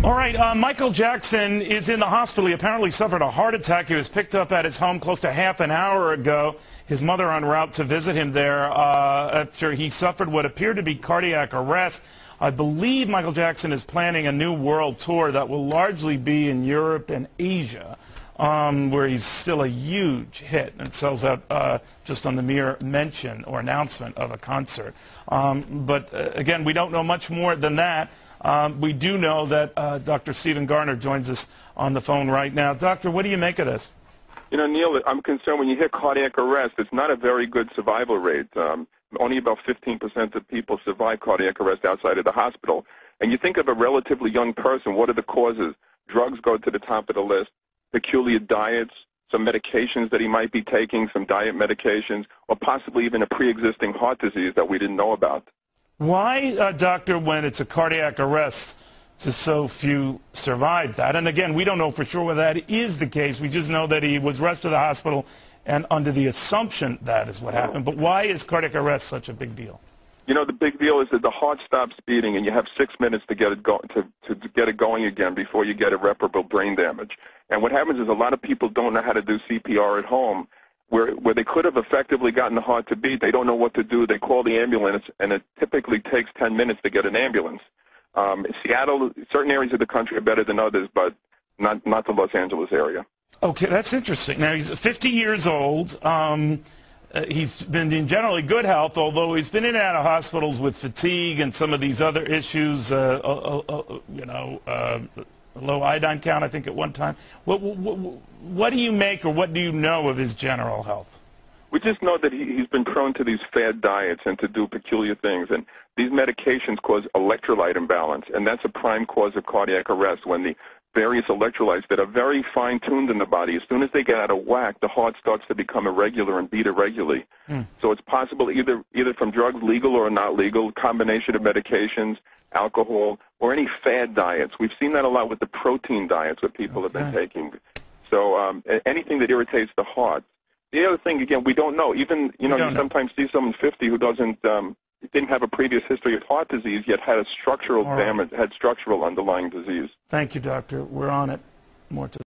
All right, Michael Jackson is in the hospital. He apparently suffered a heart attack. He was picked up at his home close to half an hour ago. His mother en route to visit him there after he suffered what appeared to be cardiac arrest. I believe Michael Jackson is planning a new world tour that will largely be in Europe and Asia, where he's still a huge hit and sells out just on the mere mention or announcement of a concert. But again, we don't know much more than that. We do know that Dr. Stephen Garner joins us on the phone right now. Doctor, what do you make of this? You know, Neil, I'm concerned when you hear cardiac arrest, it's not a very good survival rate. Only about 15% of people survive cardiac arrest outside of the hospital. And you think of a relatively young person, what are the causes? Drugs go to the top of the list, peculiar diets, some medications that he might be taking, some diet medications, or possibly even a pre-existing heart disease that we didn't know about. Why, doctor, when it's a cardiac arrest, do so few survive that? And again, we don't know for sure whether that is the case. We just know that he was rushed to the hospital and under the assumption that is what happened. But why is cardiac arrest such a big deal? You know, the big deal is that the heart stops beating and you have 6 minutes to get it going again before you get irreparable brain damage. And what happens is a lot of people don't know how to do CPR at home. Where they could have effectively gotten the heart to beat, they don't know what to do. They call the ambulance, and it typically takes 10 minutes to get an ambulance. Seattle, certain areas of the country are better than others, but not the Los Angeles area. Okay, that's interesting. Now, he's 50 years old. He's been in generally good health, although he's been in and out of hospitals with fatigue and some of these other issues, low iodine count, I think, at one time. What do you make or what do you know of his general health? We just know that he's been prone to these fad diets and to do peculiar things. And these medications cause electrolyte imbalance, and that's a prime cause of cardiac arrest when the various electrolytes that are very fine-tuned in the body, as soon as they get out of whack, the heart starts to become irregular and beat irregularly. So it's possible either from drugs, legal or not legal, combination of medications, alcohol, or any fad diets. We've seen that a lot with the protein diets that people have been taking. So anything that irritates the heart. The other thing, again, we don't know. Even, you sometimes see someone 50 who didn't have a previous history of heart disease, yet had a structural damage, had structural underlying disease. Thank you, doctor. We're on it. More to